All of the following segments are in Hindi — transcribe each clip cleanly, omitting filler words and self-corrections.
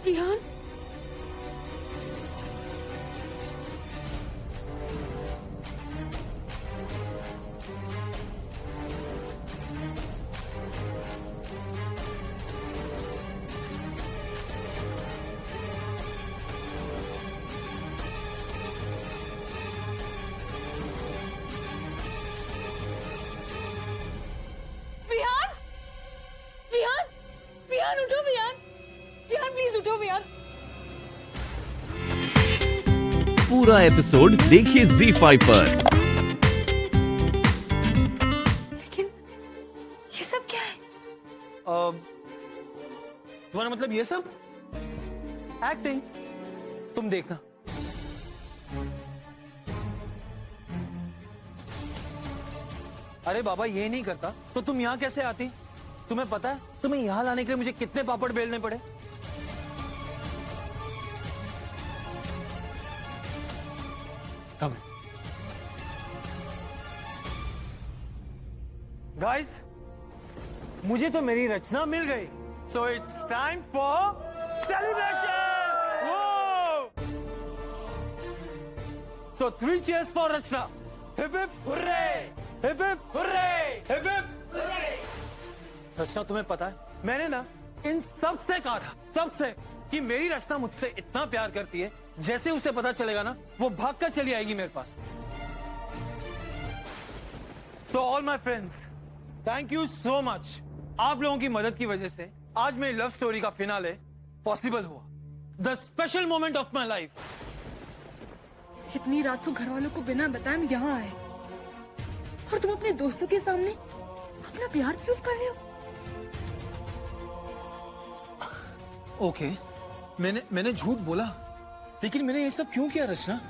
विहान, विहान, विहान, विहान उठो विहान, विहान प्लीज उठो विहान। पूरा एपिसोड देखिए ZEE5 पर। लेकिन ये सब क्या है? तुम्हारा मतलब ये सब एक्टिंग? तुम देखना। अरे बाबा ये नहीं करता तो तुम यहाँ कैसे आती? तुम्हें पता है तुम्हें यहाँ लाने के लिए मुझे कितने पापड़ बेलने पड़े? गाइस, मुझे तो मेरी रचना मिल गई, so it's time for celebration. So 3 cheers for Rachna. Hip hip hurray, hip hip hurray, hip hip hurray. Rachna तुम्हें पता है मैंने ना इन सब से कहा था, सबसे, कि मेरी रचना मुझसे इतना प्यार करती है, जैसे उसे पता चलेगा ना वो भाग कर चली आएगी मेरे पास। So all my friends, thank you so much. आप लोगों की मदद की वजह से आज मेरी लव स्टोरी का फिनाले पॉसिबल हुआ। The special moment of my life. इतनी रात को घर वालों को बिना बताए हम यहाँ आए और तुम अपने दोस्तों के सामने अपना प्यार प्रूफ कर रहे हो। ओके, मैंने झूठ बोला, लेकिन मैंने ये सब क्यों किया रचना?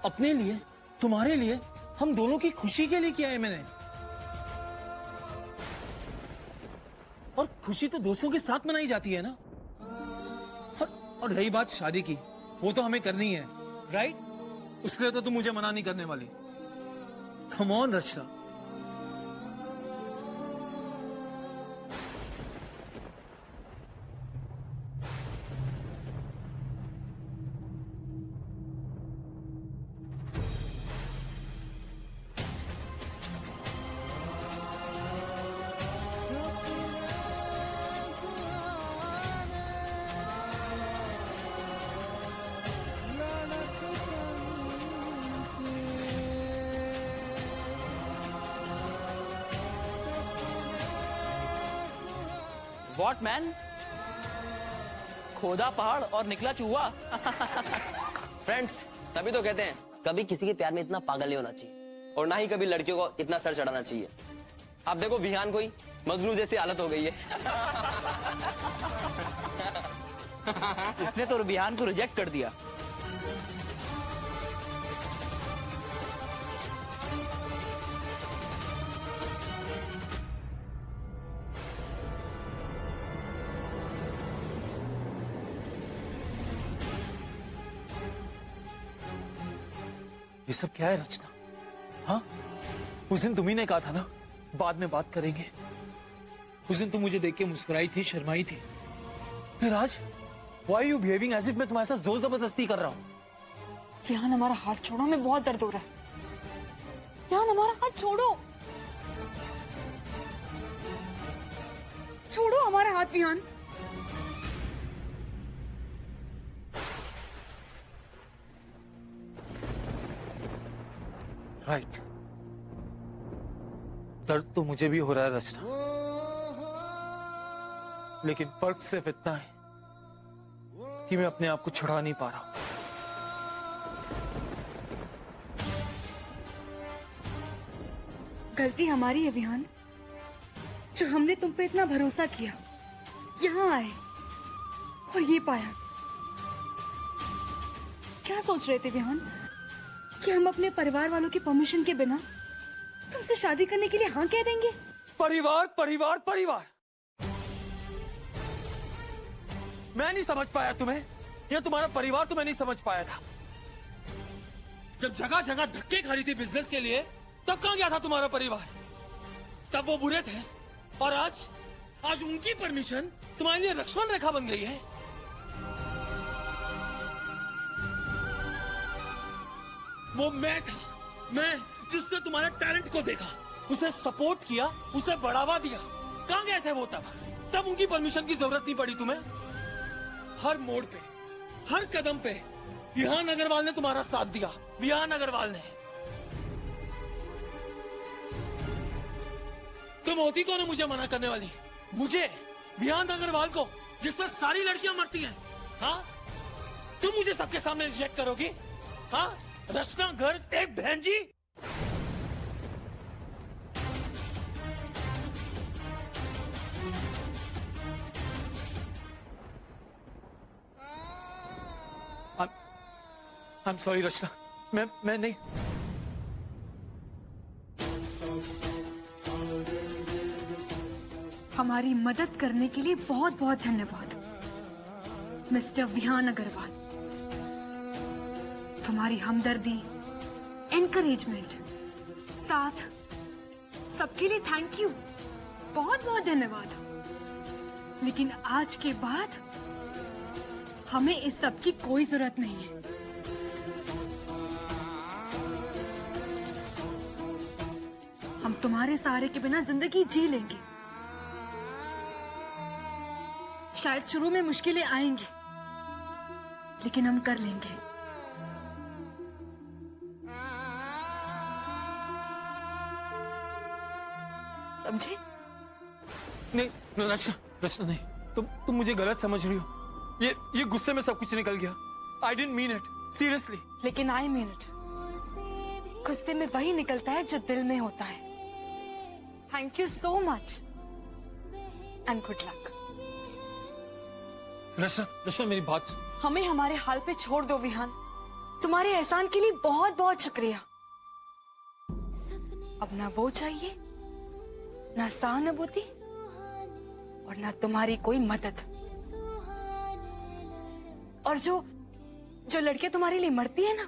अपने लिए, तुम्हारे लिए, हम दोनों की खुशी के लिए किया है मैंने। और खुशी तो दोस्तों के साथ मनाई जाती है ना। और रही बात शादी की, वो तो हमें करनी है, राइट? उसके लिए तो तुम मुझे मना नहीं करने वाली। Come on Rachna. What man? खोदा पहाड़ और निकला चूहा। फ्रेंड्स, तभी तो कहते हैं कभी किसी के प्यार में इतना पागल नहीं होना चाहिए, और ना ही कभी लड़कियों को इतना सर चढ़ाना चाहिए। आप देखो विहान को ही मजनू जैसी हालत हो गई है। इसने तो विहान को रिजेक्ट कर दिया। ये सब क्या है रचना? हाँ, उस दिन तुम्ही ने कहा था ना बाद में बात करेंगे। उस दिन तुम मुझे देख के मुस्कुराई थी, शर्माई थी। फिर आज Why are you behaving as if मैं तुम्हारे साथ जोर जबरदस्ती कर रहा हूँ? विहान हमारा हाथ छोड़ो, हमें बहुत दर्द हो रहा है। विहान हमारा हाथ छोड़ो, छोड़ो हमारा हाथ विहान। राइट, दर्द तो मुझे भी हो रहा है रचना, लेकिन फर्क सिर्फ इतना है कि मैं अपने आप को छुड़ा नहीं पा रहा हूं। गलती हमारी है विहान, जो हमने तुम पे इतना भरोसा किया, यहाँ आए और ये पाया। क्या सोच रहे थे विहान कि हम अपने परिवार वालों की परमिशन के बिना तुमसे शादी करने के लिए हाँ कह देंगे? परिवार परिवार परिवार, मैं नहीं समझ पाया तुम्हें, या तुम्हारा परिवार तुम्हें नहीं समझ पाया था। जब जगह जगह धक्के खा रही थी बिजनेस के लिए, तब कहां गया था तुम्हारा परिवार? तब वो बुरे थे, और आज उनकी परमिशन तुम्हारे लिए लक्ष्मण रेखा बन गई है। वो मैं था, मैं जिसने तुम्हारे टैलेंट को देखा, उसे सपोर्ट किया, उसे बढ़ावा दिया। कहाँ गए थे वो तब उनकी परमिशन की जरूरत नहीं पड़ी तुम्हें। हर मोड़ पे, हर कदम पे विहान अग्रवाल ने तुम्हारा साथ दिया। विहान अग्रवाल ने। तुम होती कौन है मुझे मना करने वाली? मुझे, विहान अग्रवाल को, जिस पर सारी लड़कियां मरती हैं। हाँ, तुम मुझे सबके सामने रिजेक्ट करोगी? हाँ, रचना गर्ग एक बहन जी। I'm sorry रचना, मैं नहीं। हमारी मदद करने के लिए बहुत बहुत धन्यवाद मिस्टर विहान अग्रवाल। तुम्हारी हमदर्दी, एनकरेजमेंट, साथ, सबके लिए थैंक यू, बहुत बहुत धन्यवाद। लेकिन आज के बाद हमें इस सब की कोई जरूरत नहीं है। हम तुम्हारे सहारे के बिना जिंदगी जी लेंगे। शायद शुरू में मुश्किलें आएंगी, लेकिन हम कर लेंगे। समझे? नहीं रचना नहीं, तुम मुझे गलत समझ रही हो। ये गुस्से में सब कुछ निकल गया। I didn't mean it, seriously। लेकिन आई मीन इट। गुस्से में वही निकलता है जो दिल में होता है। Thank you so much and good luck. Rachna मेरी बात सुन। हमें हमारे हाल पे छोड़ दो विहान। तुम्हारे एहसान के लिए बहुत बहुत शुक्रिया। अब ना वो चाहिए, ना सहानुभूति, और ना तुम्हारी कोई मदद। और जो लड़कियां तुम्हारे लिए मरती है ना,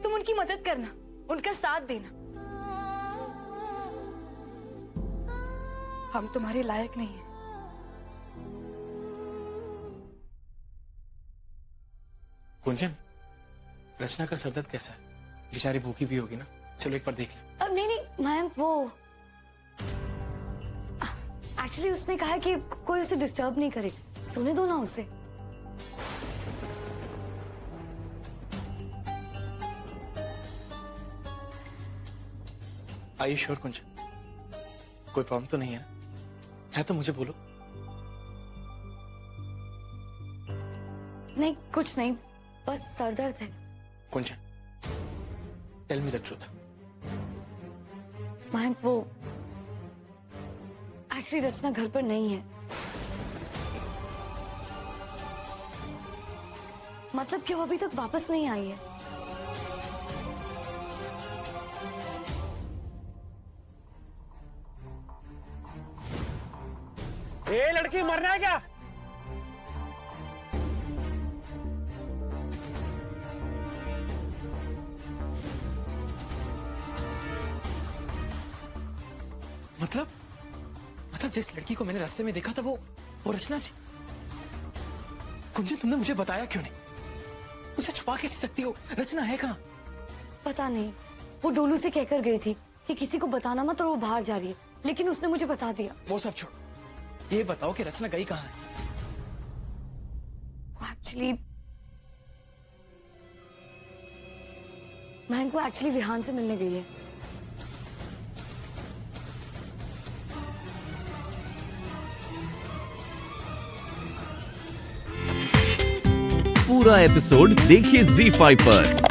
तुम उनकी मदद करना, उनका साथ देना। हम तुम्हारे लायक नहीं हैं। कुंजन, रचना का सरदर्द कैसा है? बेचारी भूखी भी होगी ना। चलो एक बार देख ले। अब नहीं मयंक, वो एक्चुअली उसने कहा कि कोई उसे डिस्टर्ब नहीं करे, सोने दो ना उसे। Are you sure कुंजन? कोई प्रॉब्लम तो नहीं है? है तो मुझे बोलो। नहीं कुछ नहीं, बस सरदर्द है। Kunjan, tell me the truth. Mayank, वो एक्चुअली रचना घर पर नहीं है। मतलब कि वो अभी तक वापस नहीं आई है। ये लड़की मरना है क्या? मतलब जिस लड़की को मैंने रास्ते में देखा था वो रचना थी। कुंजन, तुमने मुझे बताया क्यों नहीं? उसे छुपा कैसे सकती हो? रचना है कहाँ? पता नहीं, वो डोलू से कहकर गई थी कि किसी को बताना मत और वो बाहर जा रही है, लेकिन उसने मुझे बता दिया। वो सब छोड़ो, ये बताओ कि रचना गई कहाँ है? एक्चुअली मयंक, वो एक्चुअली विहान से मिलने गई है। पूरा एपिसोड देखिए ZEE5 पर।